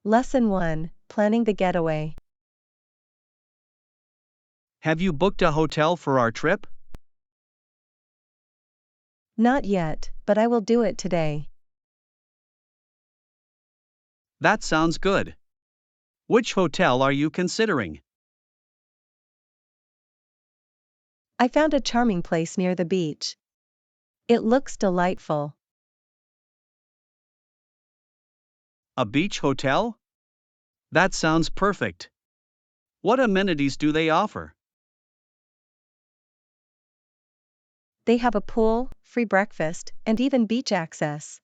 Lesson 1, Planning the Getaway. Have you booked a hotel for our trip? Not yet, but I will do it today. That sounds good. Which hotel are you considering? I found a charming place near the beach. It looks delightful. A beach hotel? That sounds perfect. What amenities do they offer? They have a pool, free breakfast, and even beach access.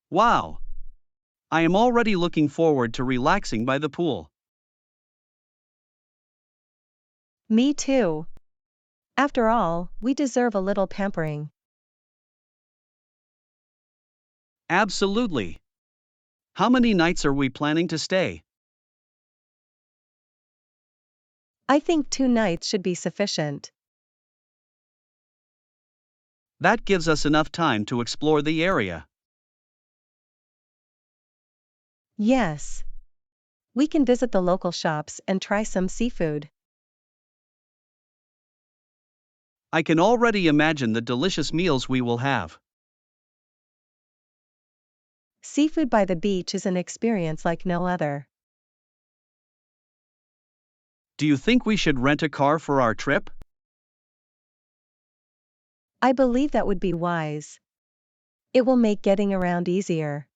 Wow! I am already looking forward to relaxing by the pool. Me too. After all, we deserve a little pampering. Absolutely. How many nights are we planning to stay? I think 2 nights should be sufficient. That gives us enough time to explore the area. Yes. We can visit the local shops and try some seafood. I can already imagine the delicious meals we will have. Seafood by the beach is an experience like no other. Do you think we should rent a car for our trip? I believe that would be wise. It will make getting around easier.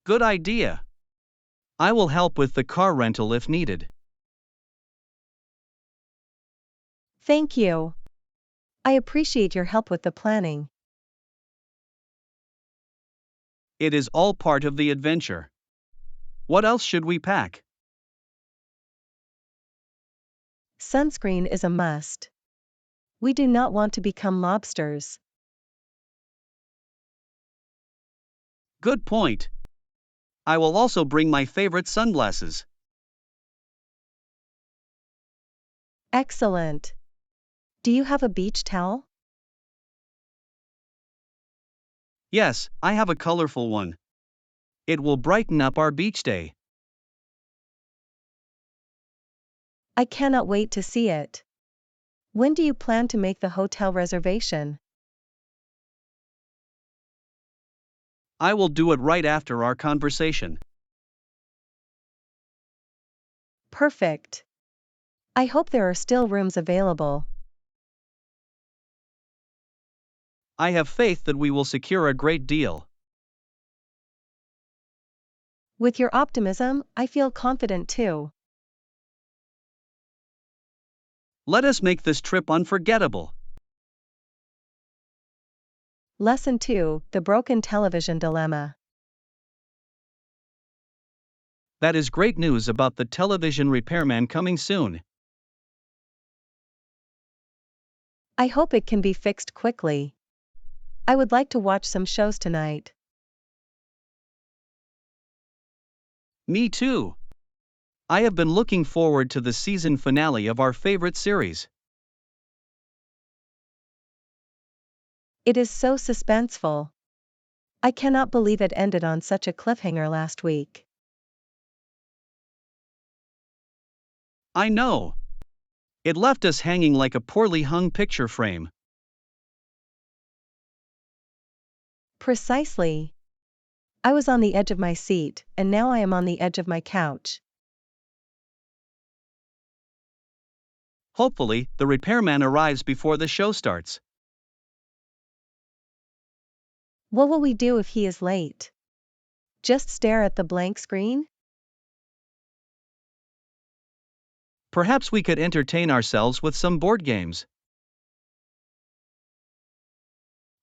Good idea. I will help with the car rental if needed. Thank you. I appreciate your help with the planning. It is all part of the adventure. What else should we pack? Sunscreen is a must. We do not want to become lobsters. Good point. I will also bring my favorite sunglasses. Excellent. Do you have a beach towel? Yes, I have a colorful one. It will brighten up our beach day. I cannot wait to see it. When do you plan to make the hotel reservation? I will do it right after our conversation. Perfect. I hope there are still rooms available. I have faith that we will secure a great deal. With your optimism, I feel confident too. Let us make this trip unforgettable. Lesson 2, The Broken Television Dilemma. That is great news about the television repairman coming soon. I hope it can be fixed quickly. I would like to watch some shows tonight. Me too. I have been looking forward to the season finale of our favorite series. It is so suspenseful. I cannot believe it ended on such a cliffhanger last week. I know. It left us hanging like a poorly hung picture frame. Precisely. I was on the edge of my seat, and now I am on the edge of my couch. Hopefully, the repairman arrives before the show starts. What will we do if he is late? Just stare at the blank screen? Perhaps we could entertain ourselves with some board games.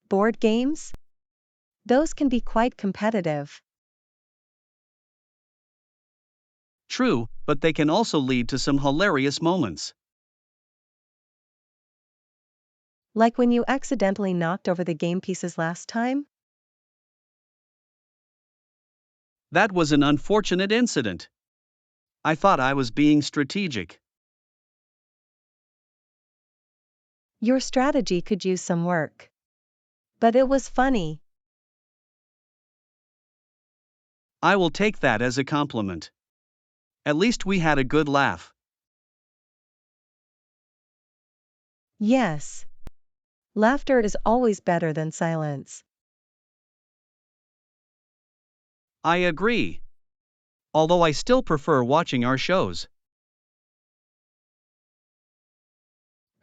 Board games? Those can be quite competitive. True, but they can also lead to some hilarious moments. Like when you accidentally knocked over the game pieces last time? That was an unfortunate incident. I thought I was being strategic. Your strategy could use some work. But it was funny. I will take that as a compliment. At least we had a good laugh. Yes. Laughter is always better than silence. I agree. Although I still prefer watching our shows.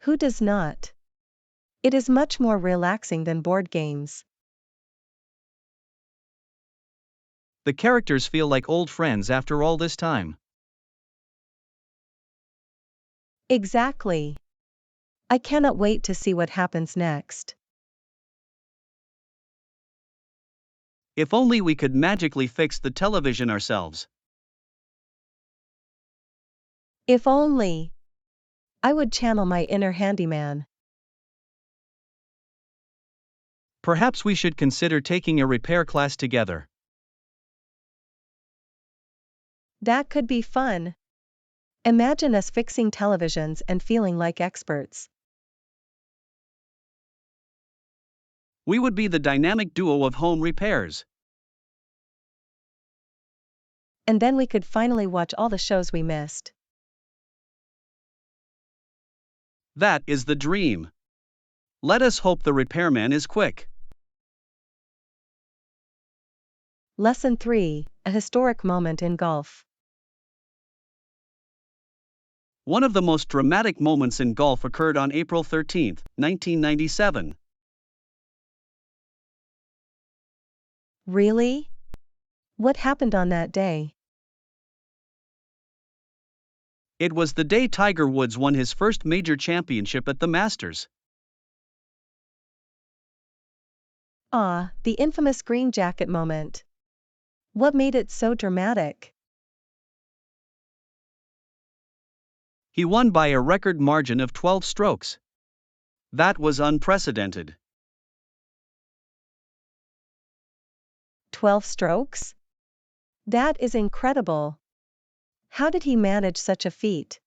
Who does not? It is much more relaxing than board games. The characters feel like old friends after all this time. Exactly. I cannot wait to see what happens next. If only we could magically fix the television ourselves. If only. I would channel my inner handyman. Perhaps we should consider taking a repair class together. That could be fun. Imagine us fixing televisions and feeling like experts. We would be the dynamic duo of home repairs. And then we could finally watch all the shows we missed. That is the dream. Let us hope the repairman is quick. Lesson 3: A historic moment in golf. One of the most dramatic moments in golf occurred on April 13, 1997. Really? What happened on that day? It was the day Tiger Woods won his first major championship at the Masters. Ah, the infamous green jacket moment. What made it so dramatic? He won by a record margin of 12 strokes. That was unprecedented. 12 strokes? That is incredible. How did he manage such a feat?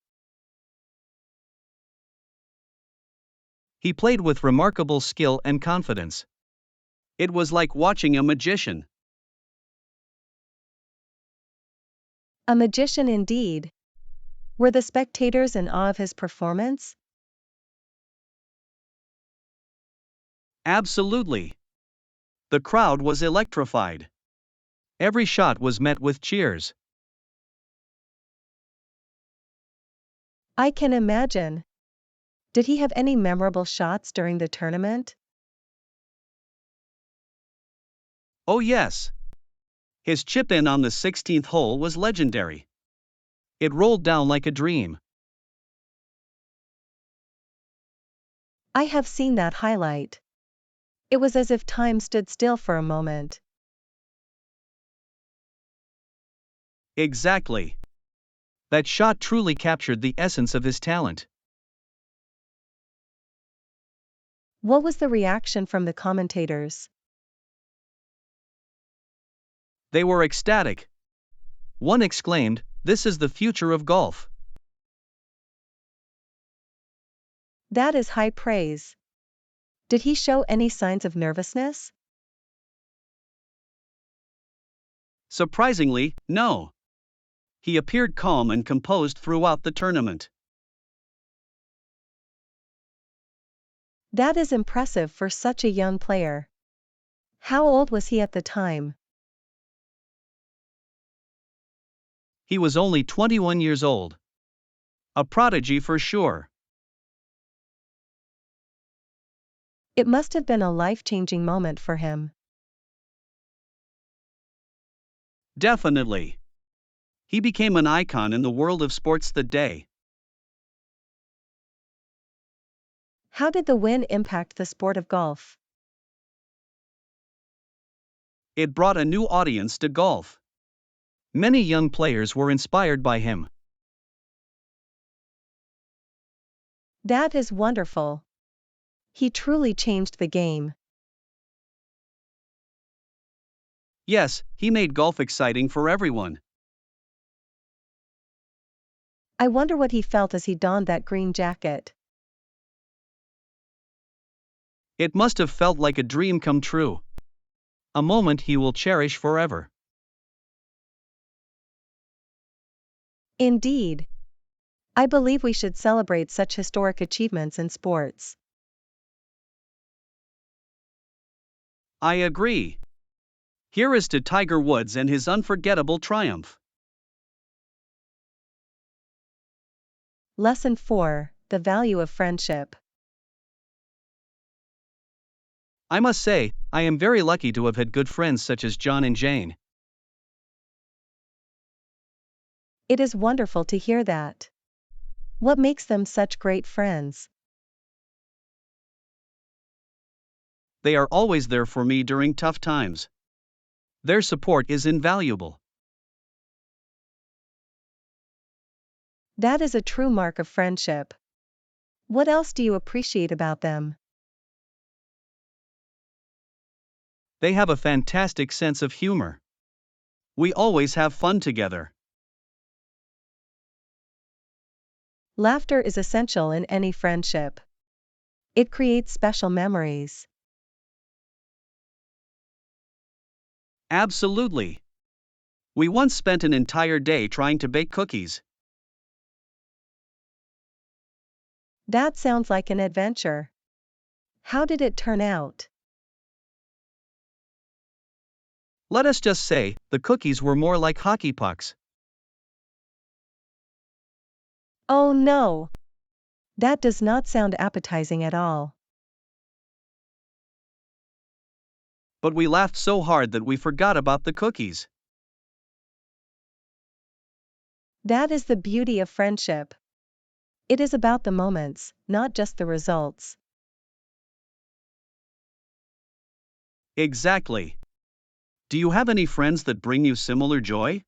He played with remarkable skill and confidence. It was like watching a magician. A magician indeed. Were the spectators in awe of his performance? Absolutely. The crowd was electrified. Every shot was met with cheers. I can imagine. Did he have any memorable shots during the tournament? Oh yes. His chip in on the 16th hole was legendary. It rolled down like a dream. I have seen that highlight. It was as if time stood still for a moment. Exactly. That shot truly captured the essence of his talent. What was the reaction from the commentators? They were ecstatic. One exclaimed, "This is the future of golf." That is high praise. Did he show any signs of nervousness? Surprisingly, no. He appeared calm and composed throughout the tournament. That is impressive for such a young player. How old was he at the time? He was only 21 years old. A prodigy for sure. It must have been a life-changing moment for him. Definitely. He became an icon in the world of sports that day. How did the win impact the sport of golf? It brought a new audience to golf. Many young players were inspired by him. That is wonderful. He truly changed the game. Yes, he made golf exciting for everyone. I wonder what he felt as he donned that green jacket. It must have felt like a dream come true. A moment he will cherish forever. Indeed. I believe we should celebrate such historic achievements in sports. I agree. Here is to Tiger Woods and his unforgettable triumph. Lesson 4: The Value of Friendship. I must say, I am very lucky to have had good friends such as John and Jane. It is wonderful to hear that. What makes them such great friends? They are always there for me during tough times. Their support is invaluable. That is a true mark of friendship. What else do you appreciate about them? They have a fantastic sense of humor. We always have fun together. Laughter is essential in any friendship. It creates special memories. Absolutely. We once spent an entire day trying to bake cookies. That sounds like an adventure. How did it turn out? Let us just say, the cookies were more like hockey pucks. Oh no! That does not sound appetizing at all. But we laughed so hard that we forgot about the cookies. That is the beauty of friendship. It is about the moments, not just the results. Exactly. Do you have any friends that bring you similar joy?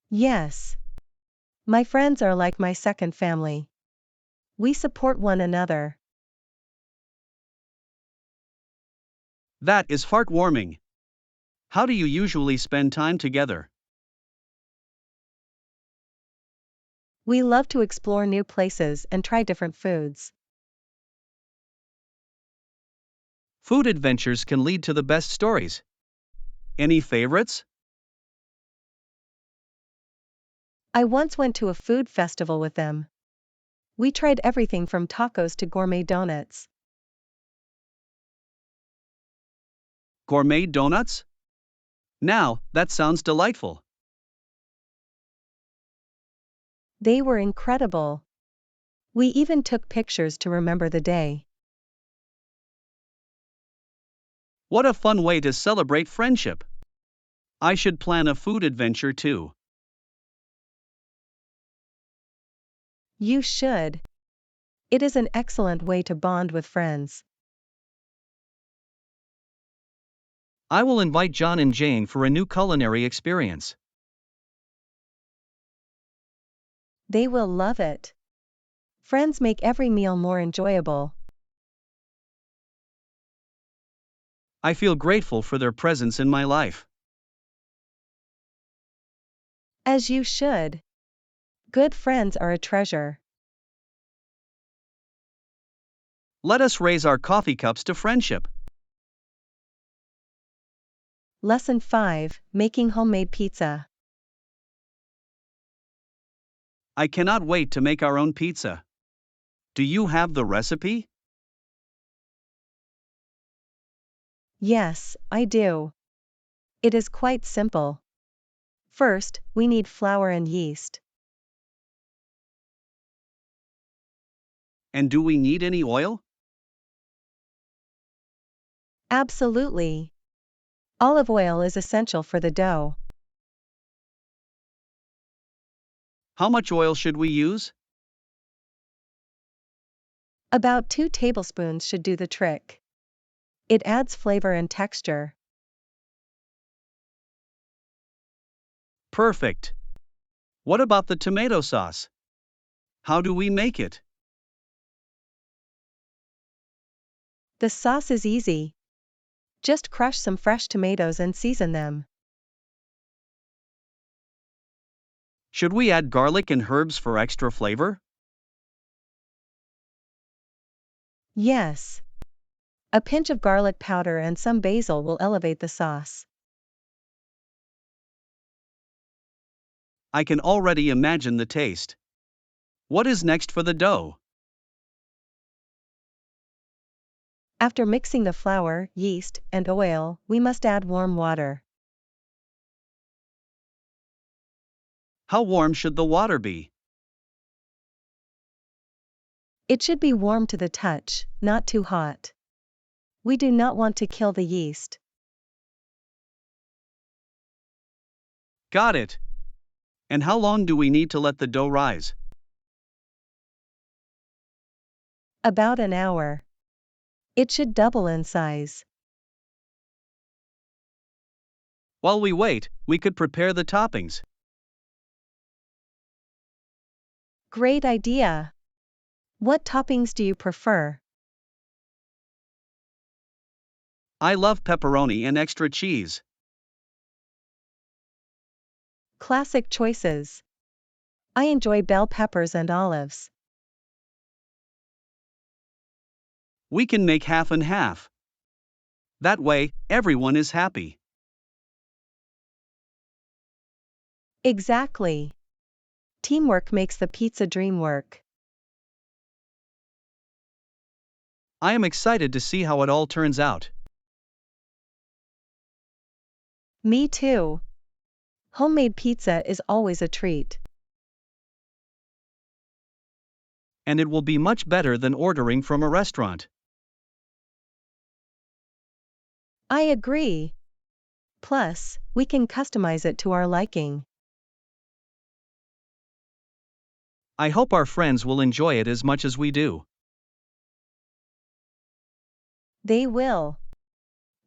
Yes. My friends are like my second family. We support one another. That is heartwarming. How do you usually spend time together? We love to explore new places and try different foods. Food adventures can lead to the best stories. Any favorites? I once went to a food festival with them. We tried everything from tacos to gourmet donuts. Gourmet donuts? Now, that sounds delightful. They were incredible. We even took pictures to remember the day. What a fun way to celebrate friendship! I should plan a food adventure too. You should. It is an excellent way to bond with friends. I will invite John and Jane for a new culinary experience. They will love it. Friends make every meal more enjoyable. I feel grateful for their presence in my life. As you should. Good friends are a treasure. Let us raise our coffee cups to friendship. Lesson 5: Making Homemade Pizza. I cannot wait to make our own pizza. Do you have the recipe? Yes, I do. It is quite simple. First, we need flour and yeast. And do we need any oil? Absolutely. Olive oil is essential for the dough. How much oil should we use? About 2 tablespoons should do the trick. It adds flavor and texture. Perfect. What about the tomato sauce? How do we make it? The sauce is easy. Just crush some fresh tomatoes and season them. Should we add garlic and herbs for extra flavor? Yes. A pinch of garlic powder and some basil will elevate the sauce. I can already imagine the taste. What is next for the dough? After mixing the flour, yeast, and oil, we must add warm water. How warm should the water be? It should be warm to the touch, not too hot. We do not want to kill the yeast. Got it. And how long do we need to let the dough rise? About an hour. It should double in size. While we wait, we could prepare the toppings. Great idea! What toppings do you prefer? I love pepperoni and extra cheese. Classic choices. I enjoy bell peppers and olives. We can make half and half. That way, everyone is happy. Exactly. Teamwork makes the pizza dream work. I am excited to see how it all turns out. Me too. Homemade pizza is always a treat. And it will be much better than ordering from a restaurant. I agree. Plus, we can customize it to our liking. I hope our friends will enjoy it as much as we do. They will.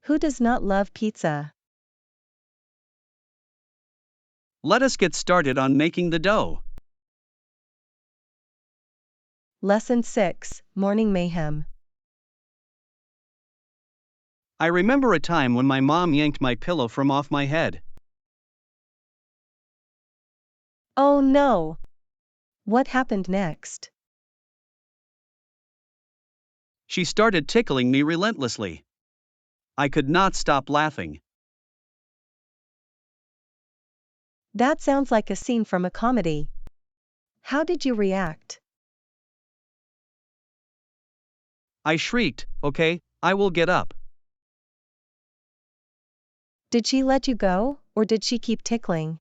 Who does not love pizza? Let us get started on making the dough. Lesson 6, Morning Mayhem. I remember a time when my mom yanked my pillow from off my head. Oh no! What happened next? She started tickling me relentlessly. I could not stop laughing. That sounds like a scene from a comedy. How did you react? I shrieked, "Okay, I will get up." Did she let you go, or did she keep tickling?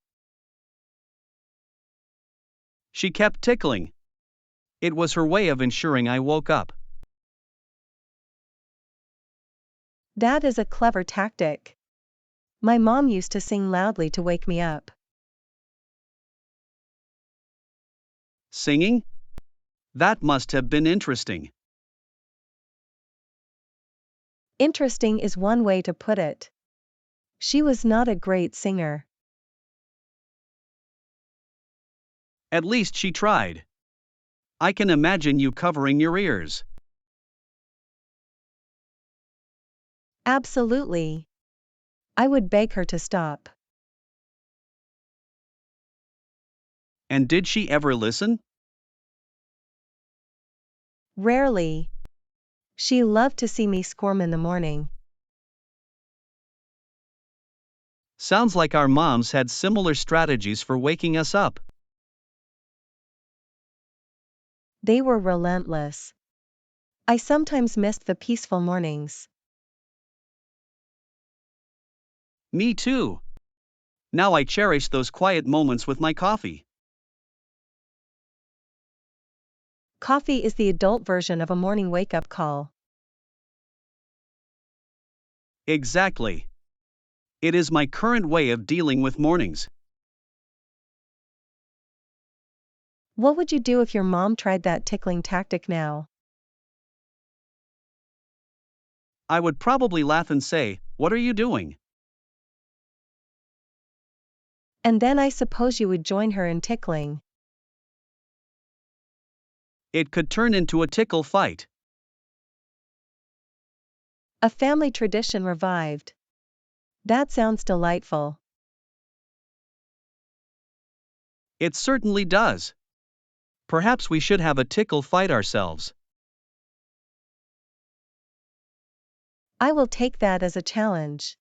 She kept tickling. It was her way of ensuring I woke up. That is a clever tactic. My mom used to sing loudly to wake me up. Singing? That must have been interesting. Interesting is one way to put it. She was not a great singer. At least she tried. I can imagine you covering your ears. Absolutely. I would beg her to stop. And did she ever listen? Rarely. She loved to see me squirm in the morning. Sounds like our moms had similar strategies for waking us up. They were relentless. I sometimes missed the peaceful mornings. Me too. Now I cherish those quiet moments with my coffee. Coffee is the adult version of a morning wake-up call. Exactly. It is my current way of dealing with mornings. What would you do if your mom tried that tickling tactic now? I would probably laugh and say, "What are you doing?" And then I suppose you would join her in tickling. It could turn into a tickle fight. A family tradition revived. That sounds delightful. It certainly does. Perhaps we should have a tickle fight ourselves. I will take that as a challenge.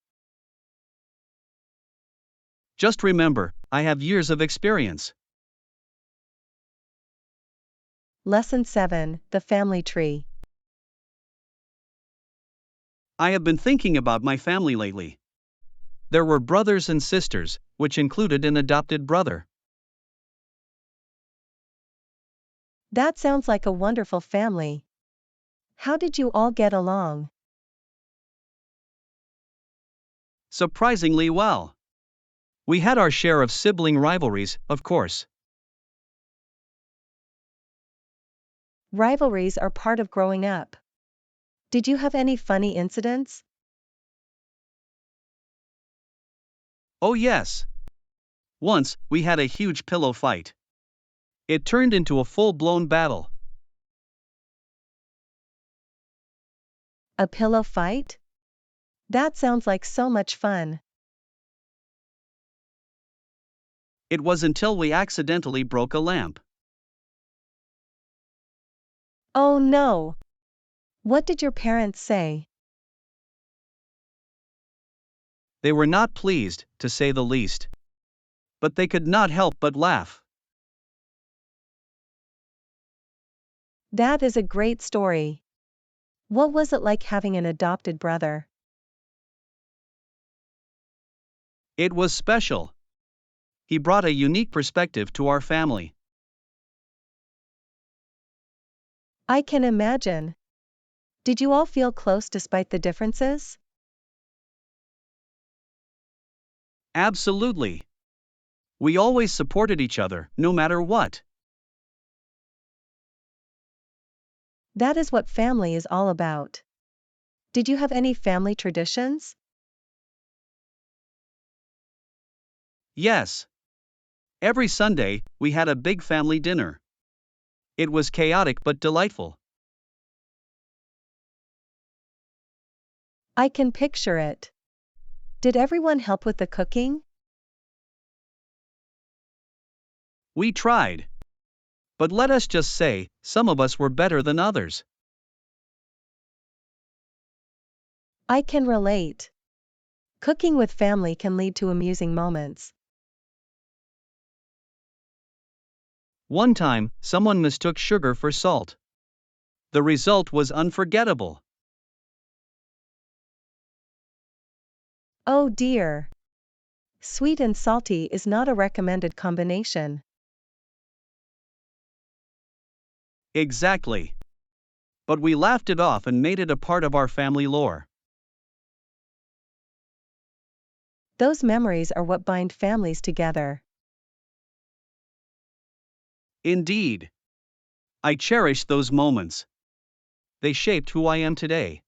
Just remember, I have years of experience. Lesson 7, The Family Tree. I have been thinking about my family lately. There were brothers and sisters, which included an adopted brother. That sounds like a wonderful family. How did you all get along? Surprisingly well. We had our share of sibling rivalries, of course. Rivalries are part of growing up. Did you have any funny incidents? Oh, yes. Once, we had a huge pillow fight. It turned into a full-blown battle. A pillow fight? That sounds like so much fun. It was until we accidentally broke a lamp. Oh no! What did your parents say? They were not pleased, to say the least. But they could not help but laugh. That is a great story. What was it like having an adopted brother? It was special. He brought a unique perspective to our family. I can imagine. Did you all feel close despite the differences? Absolutely. We always supported each other, no matter what. That is what family is all about. Did you have any family traditions? Yes. Every Sunday, we had a big family dinner. It was chaotic but delightful. I can picture it. Did everyone help with the cooking? We tried. But let us just say, some of us were better than others. I can relate. Cooking with family can lead to amusing moments. One time, someone mistook sugar for salt. The result was unforgettable. Oh dear. Sweet and salty is not a recommended combination. Exactly. But we laughed it off and made it a part of our family lore. Those memories are what bind families together. Indeed. I cherish those moments. They shaped who I am today.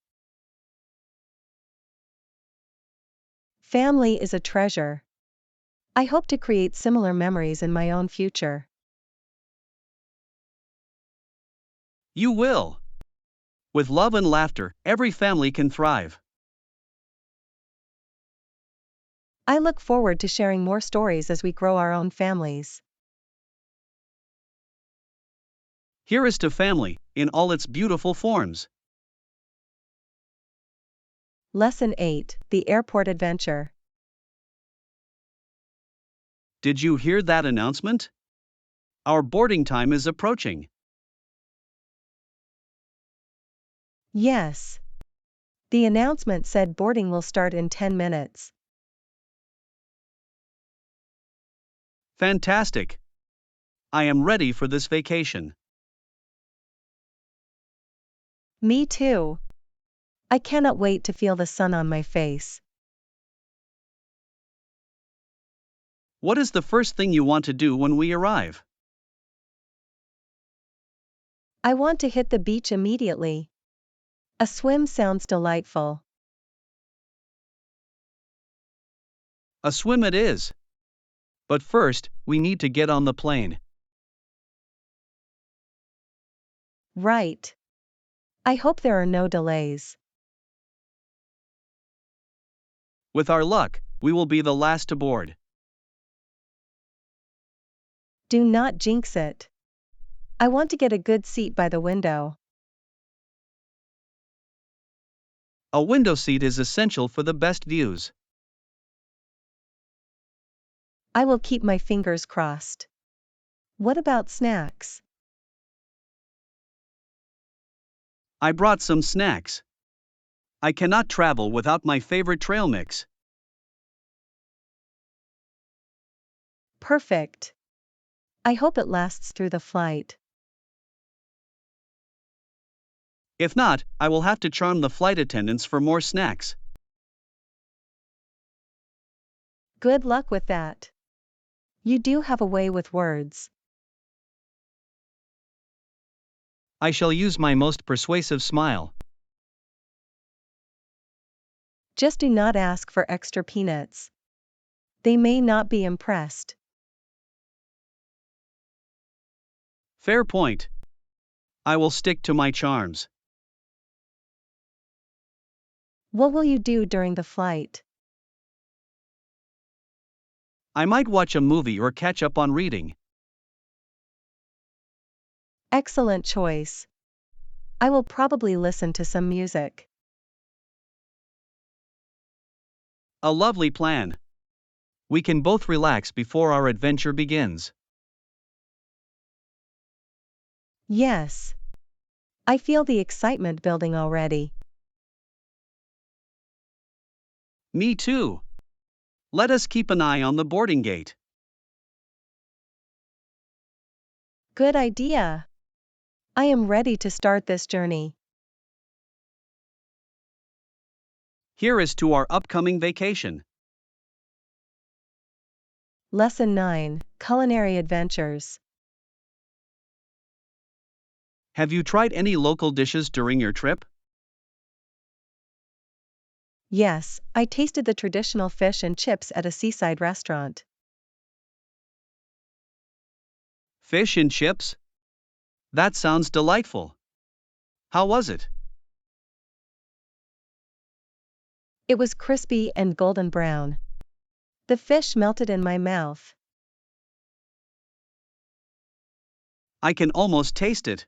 Family is a treasure. I hope to create similar memories in my own future. You will. With love and laughter, every family can thrive. I look forward to sharing more stories as we grow our own families. Here is to family, in all its beautiful forms. Lesson 8, The Airport Adventure. Did you hear that announcement? Our boarding time is approaching. Yes. The announcement said boarding will start in 10 minutes. Fantastic. I am ready for this vacation. Me too. I cannot wait to feel the sun on my face. What is the first thing you want to do when we arrive? I want to hit the beach immediately. A swim sounds delightful. A swim it is. But first, we need to get on the plane. Right. I hope there are no delays. With our luck, we will be the last to board. Do not jinx it. I want to get a good seat by the window. A window seat is essential for the best views. I will keep my fingers crossed. What about snacks? I brought some snacks. I cannot travel without my favorite trail mix. Perfect. I hope it lasts through the flight. If not, I will have to charm the flight attendants for more snacks. Good luck with that. You do have a way with words. I shall use my most persuasive smile. Just do not ask for extra peanuts. They may not be impressed. Fair point. I will stick to my charms. What will you do during the flight? I might watch a movie or catch up on reading. Excellent choice. I will probably listen to some music. A lovely plan. We can both relax before our adventure begins. Yes. I feel the excitement building already. Me too. Let us keep an eye on the boarding gate. Good idea. I am ready to start this journey. Here is to our upcoming vacation. Lesson 9, Culinary Adventures. Have you tried any local dishes during your trip? Yes, I tasted the traditional fish and chips at a seaside restaurant. Fish and chips? That sounds delightful. How was it? It was crispy and golden brown. The fish melted in my mouth. I can almost taste it.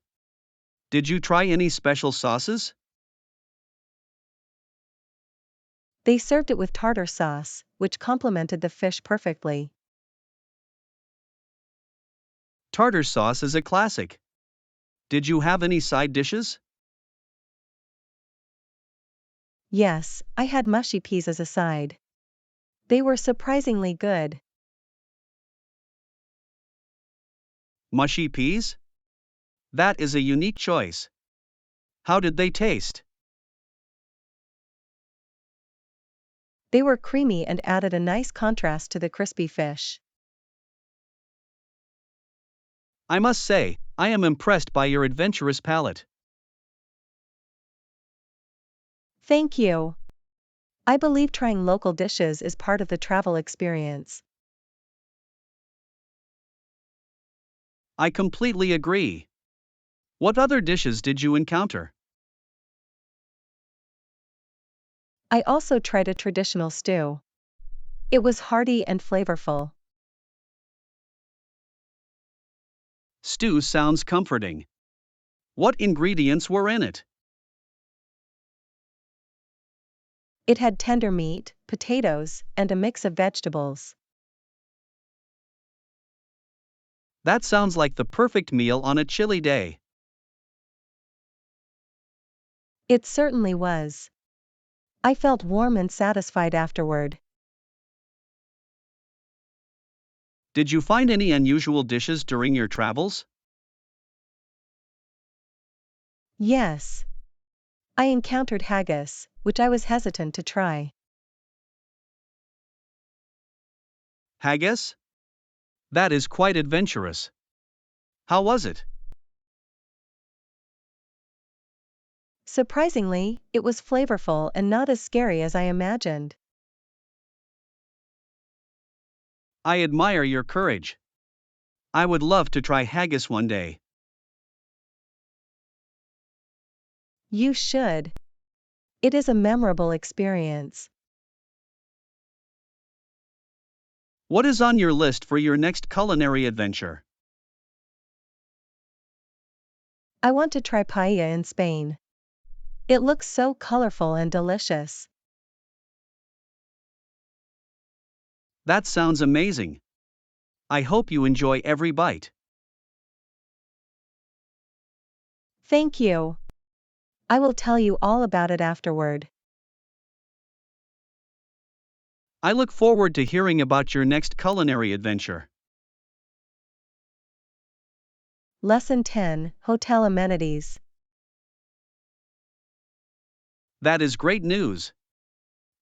Did you try any special sauces? They served it with tartar sauce, which complemented the fish perfectly. Tartar sauce is a classic. Did you have any side dishes? Yes, I had mushy peas as a side. They were surprisingly good. Mushy peas? That is a unique choice. How did they taste? They were creamy and added a nice contrast to the crispy fish. I must say, I am impressed by your adventurous palate. Thank you. I believe trying local dishes is part of the travel experience. I completely agree. What other dishes did you encounter? I also tried a traditional stew. It was hearty and flavorful. Stew sounds comforting. What ingredients were in it? It had tender meat, potatoes, and a mix of vegetables. That sounds like the perfect meal on a chilly day. It certainly was. I felt warm and satisfied afterward. Did you find any unusual dishes during your travels? Yes. I encountered haggis, which I was hesitant to try. Haggis? That is quite adventurous. How was it? Surprisingly, it was flavorful and not as scary as I imagined. I admire your courage. I would love to try haggis one day. You should. It is a memorable experience. What is on your list for your next culinary adventure? I want to try paella in Spain. It looks so colorful and delicious. That sounds amazing. I hope you enjoy every bite. Thank you. I will tell you all about it afterward. I look forward to hearing about your next culinary adventure. Lesson 10, Hotel Amenities. That is great news.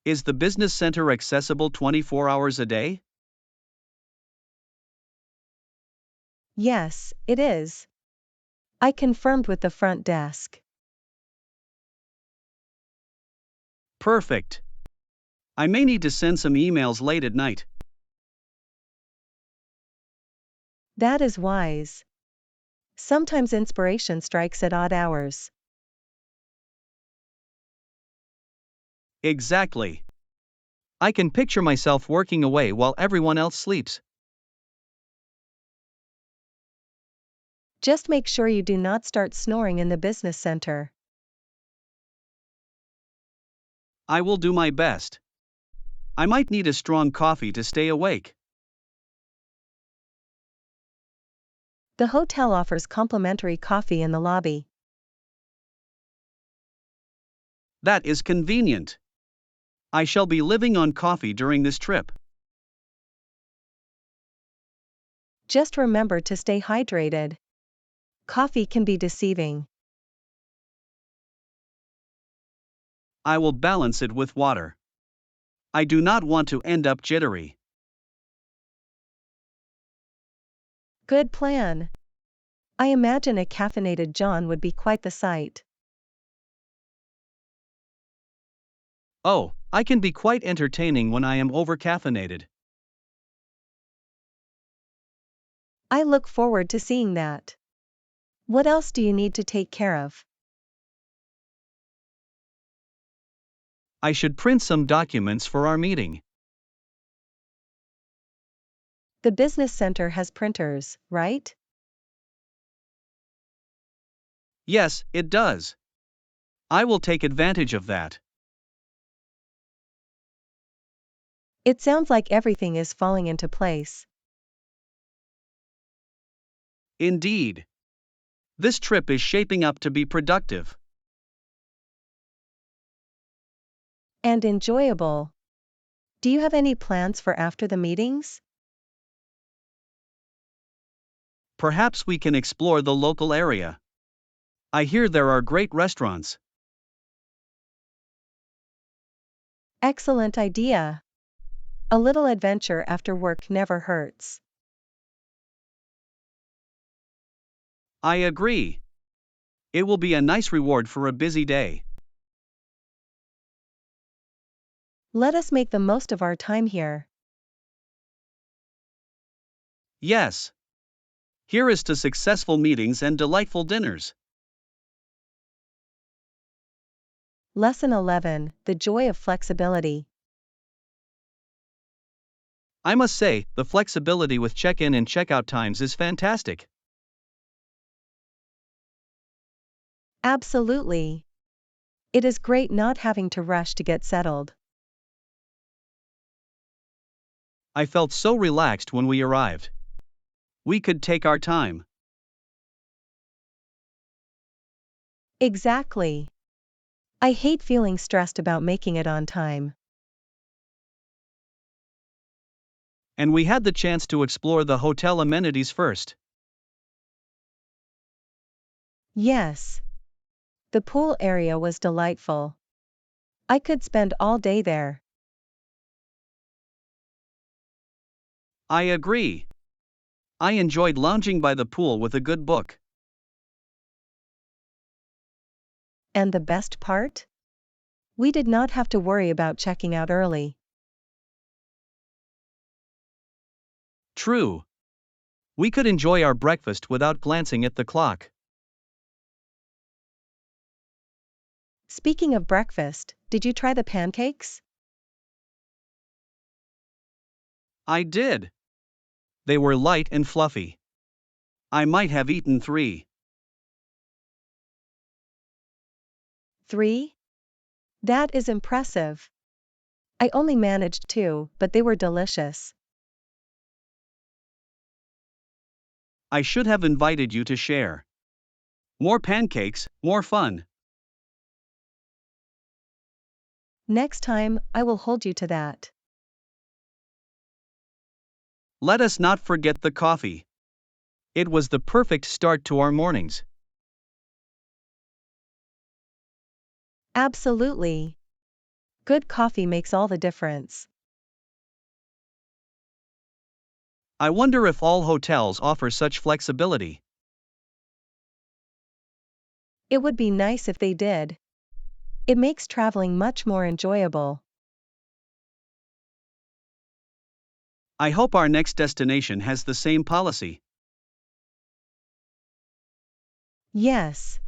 Is the business center accessible 24 hours a day? Yes, it is. I confirmed with the front desk. Perfect. I may need to send some emails late at night. That is wise. Sometimes inspiration strikes at odd hours. Exactly. I can picture myself working away while everyone else sleeps. Just make sure you do not start snoring in the business center. I will do my best. I might need a strong coffee to stay awake. The hotel offers complimentary coffee in the lobby. That is convenient. I shall be living on coffee during this trip. Just remember to stay hydrated. Coffee can be deceiving. I will balance it with water. I do not want to end up jittery. Good plan. I imagine a caffeinated John would be quite the sight. Oh, I can be quite entertaining when I am overcaffeinated. I look forward to seeing that. What else do you need to take care of? I should print some documents for our meeting. The business center has printers, right? Yes, it does. I will take advantage of that. It sounds like everything is falling into place. Indeed. This trip is shaping up to be productive. And enjoyable. Do you have any plans for after the meetings? Perhaps we can explore the local area. I hear there are great restaurants. Excellent idea. A little adventure after work never hurts. I agree. It will be a nice reward for a busy day. Let us make the most of our time here. Yes. Here is to successful meetings and delightful dinners. Lesson 11, The Joy of Flexibility. I must say, the flexibility with check-in and check-out times is fantastic. Absolutely. It is great not having to rush to get settled. I felt so relaxed when we arrived. We could take our time. Exactly. I hate feeling stressed about making it on time. And we had the chance to explore the hotel amenities first. Yes. The pool area was delightful. I could spend all day there. I agree. I enjoyed lounging by the pool with a good book. And the best part? We did not have to worry about checking out early. True. We could enjoy our breakfast without glancing at the clock. Speaking of breakfast, did you try the pancakes? I did. They were light and fluffy. I might have eaten 3. 3? That is impressive. I only managed 2, but they were delicious. I should have invited you to share. More pancakes, more fun. Next time, I will hold you to that. Let us not forget the coffee. It was the perfect start to our mornings. Absolutely. Good coffee makes all the difference. I wonder if all hotels offer such flexibility. It would be nice if they did. It makes traveling much more enjoyable. I hope our next destination has the same policy. Yes.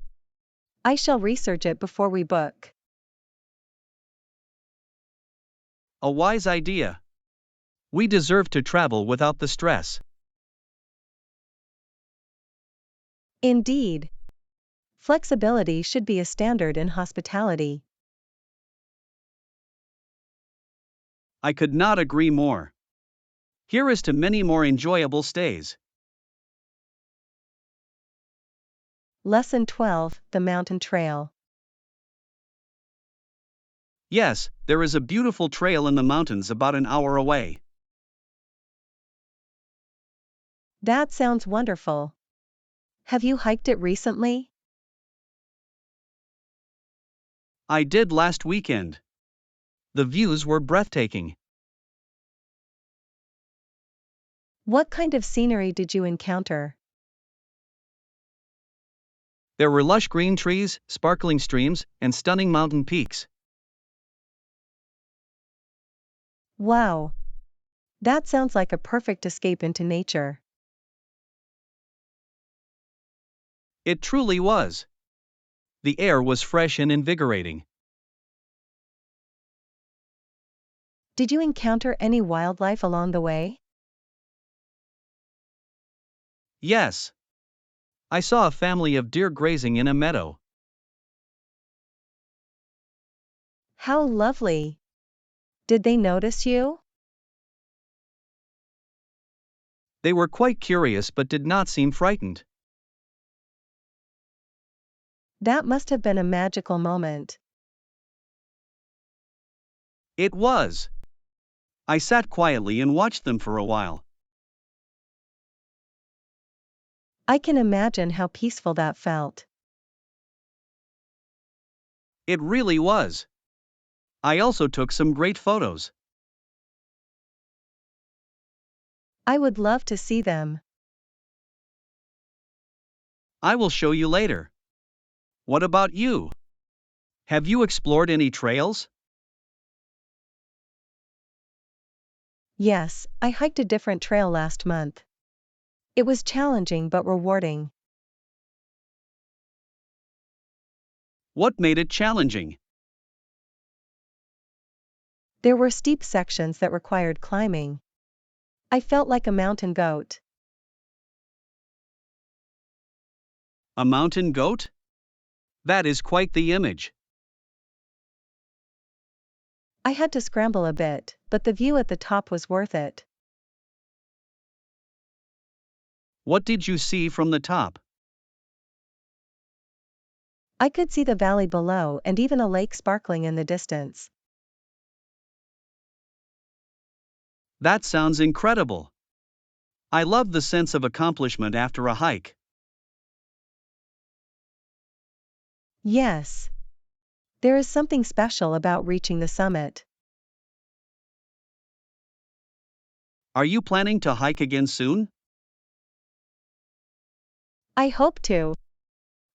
I shall research it before we book. A wise idea. We deserve to travel without the stress. Indeed. Flexibility should be a standard in hospitality. I could not agree more. Here is to many more enjoyable stays. Lesson 12, The Mountain Trail. Yes, there is a beautiful trail in the mountains about an hour away. That sounds wonderful. Have you hiked it recently? I did last weekend. The views were breathtaking. What kind of scenery did you encounter? There were lush green trees, sparkling streams, and stunning mountain peaks. Wow. That sounds like a perfect escape into nature. It truly was. The air was fresh and invigorating. Did you encounter any wildlife along the way? Yes. I saw a family of deer grazing in a meadow. How lovely. Did they notice you? They were quite curious but did not seem frightened. That must have been a magical moment. It was. I sat quietly and watched them for a while. I can imagine how peaceful that felt. It really was. I also took some great photos. I would love to see them. I will show you later. What about you? Have you explored any trails? Yes, I hiked a different trail last month. It was challenging but rewarding. What made it challenging? There were steep sections that required climbing. I felt like a mountain goat. A mountain goat? That is quite the image. I had to scramble a bit, but the view at the top was worth it. What did you see from the top? I could see the valley below and even a lake sparkling in the distance. That sounds incredible. I love the sense of accomplishment after a hike. Yes. There is something special about reaching the summit. Are you planning to hike again soon? I hope to.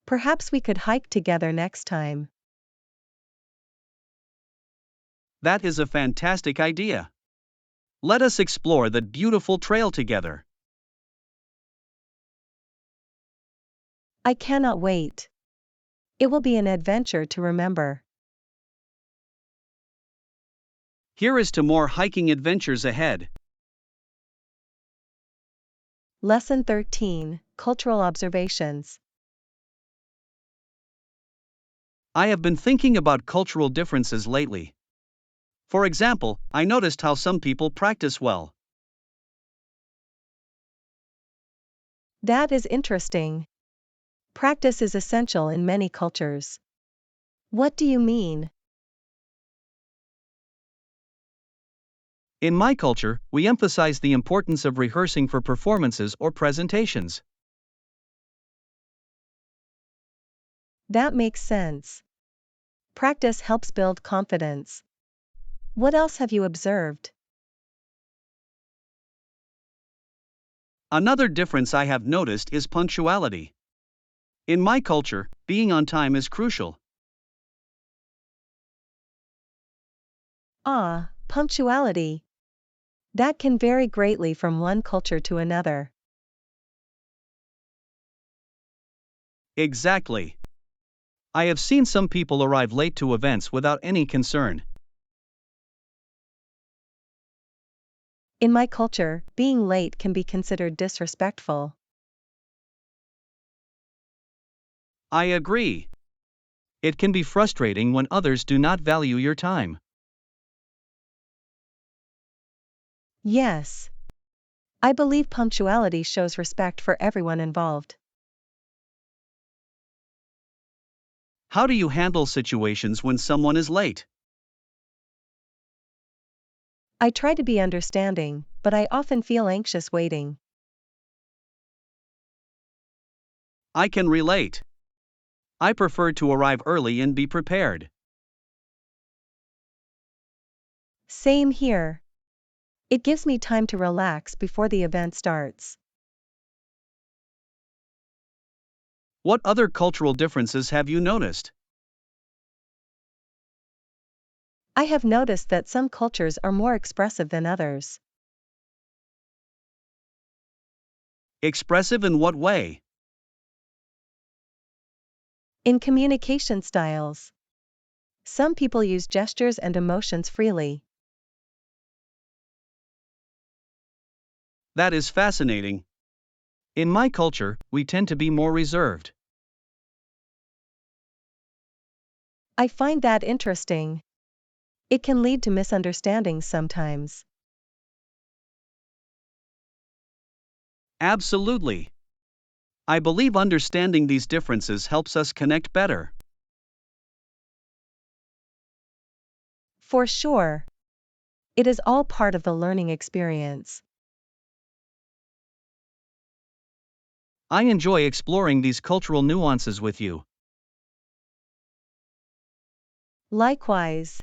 Perhaps we could hike together next time. That is a fantastic idea. Let us explore that beautiful trail together. I cannot wait. It will be an adventure to remember. Here is to more hiking adventures ahead. Lesson 13, Cultural Observations. I have been thinking about cultural differences lately. For example, I noticed how some people practice well. That is interesting. Practice is essential in many cultures. What do you mean? In my culture, we emphasize the importance of rehearsing for performances or presentations. That makes sense. Practice helps build confidence. What else have you observed? Another difference I have noticed is punctuality. In my culture, being on time is crucial. Ah, punctuality. That can vary greatly from one culture to another. Exactly. I have seen some people arrive late to events without any concern. In my culture, being late can be considered disrespectful. I agree. It can be frustrating when others do not value your time. Yes. I believe punctuality shows respect for everyone involved. How do you handle situations when someone is late? I try to be understanding, but I often feel anxious waiting. I can relate. I prefer to arrive early and be prepared. Same here. It gives me time to relax before the event starts. What other cultural differences have you noticed? I have noticed that some cultures are more expressive than others. Expressive in what way? In communication styles, some people use gestures and emotions freely. That is fascinating. In my culture, we tend to be more reserved. I find that interesting. It can lead to misunderstandings sometimes. Absolutely. I believe understanding these differences helps us connect better. For sure. It is all part of the learning experience. I enjoy exploring these cultural nuances with you. Likewise,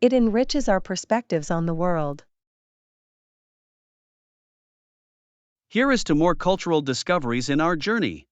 it enriches our perspectives on the world. Here is to more cultural discoveries in our journey.